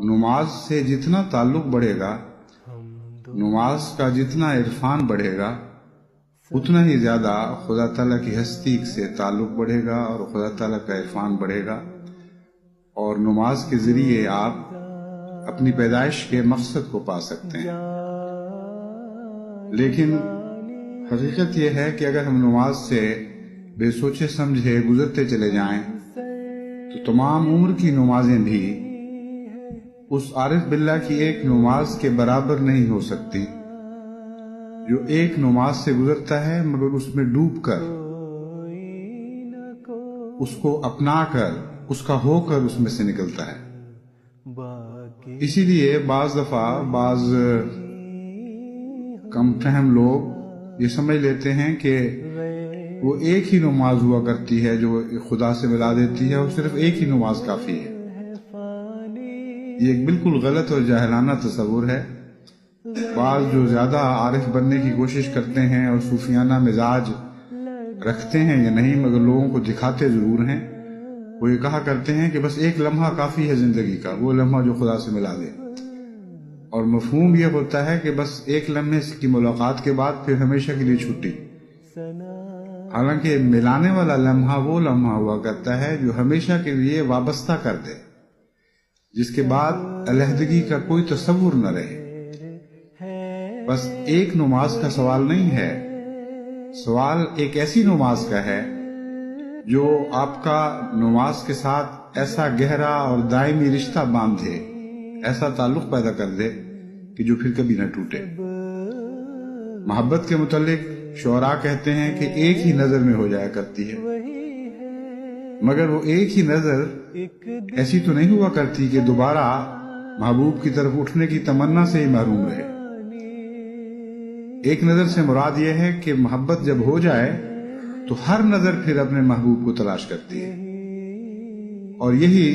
نماز سے جتنا تعلق بڑھے گا، نماز کا جتنا عرفان بڑھے گا، اتنا ہی زیادہ خدا تعالیٰ کی ہستی سے تعلق بڑھے گا اور خدا تعالیٰ کا عرفان بڑھے گا، اور نماز کے ذریعے آپ اپنی پیدائش کے مقصد کو پا سکتے ہیں۔ لیکن حقیقت یہ ہے کہ اگر ہم نماز سے بے سوچے سمجھے گزرتے چلے جائیں تو تمام عمر کی نمازیں بھی اس عارف باللہ کی ایک نماز کے برابر نہیں ہو سکتی جو ایک نماز سے گزرتا ہے مگر اس میں ڈوب کر، اس کو اپنا کر، اس کا ہو کر اس میں سے نکلتا ہے۔ اسی لیے بعض دفعہ بعض کم فہم لوگ یہ سمجھ لیتے ہیں کہ وہ ایک ہی نماز ہوا کرتی ہے جو خدا سے ملا دیتی ہے، اور صرف ایک ہی نماز کافی ہے۔ یہ ایک بالکل غلط اور جاہلانہ تصور ہے۔ بعض جو زیادہ عارف بننے کی کوشش کرتے ہیں اور صوفیانہ مزاج رکھتے ہیں یا نہیں مگر لوگوں کو دکھاتے ضرور ہیں، وہ یہ کہا کرتے ہیں کہ بس ایک لمحہ کافی ہے زندگی کا، وہ لمحہ جو خدا سے ملا دے، اور مفہوم یہ ہوتا ہے کہ بس ایک لمحے کی ملاقات کے بعد پھر ہمیشہ کے لیے چھٹی۔ حالانکہ ملانے والا لمحہ وہ لمحہ ہوا کرتا ہے جو ہمیشہ کے لیے وابستہ کر دے، جس کے بعد علیحدگی کا کوئی تصور نہ رہے۔ بس ایک نماز کا سوال نہیں ہے، سوال ایک ایسی نماز کا ہے جو آپ کا نماز کے ساتھ ایسا گہرا اور دائمی رشتہ باندھے، ایسا تعلق پیدا کر دے کہ جو پھر کبھی نہ ٹوٹے۔ محبت کے متعلق شعراء کہتے ہیں کہ ایک ہی نظر میں ہو جایا کرتی ہے، مگر وہ ایک ہی نظر ایسی تو نہیں ہوا کرتی کہ دوبارہ محبوب کی طرف اٹھنے کی تمنا سے ہی محروم رہے۔ ایک نظر سے مراد یہ ہے کہ محبت جب ہو جائے تو ہر نظر پھر اپنے محبوب کو تلاش کرتی ہے، اور یہی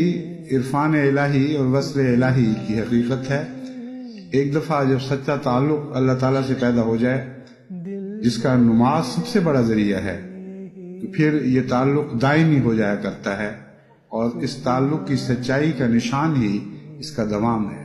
عرفان الہی اور وصل الہی کی حقیقت ہے۔ ایک دفعہ جب سچا تعلق اللہ تعالیٰ سے پیدا ہو جائے، جس کا نماز سب سے بڑا ذریعہ ہے، تو پھر یہ تعلق دائمی ہو جایا کرتا ہے، اور اس تعلق کی سچائی کا نشان ہی اس کا دوام ہے۔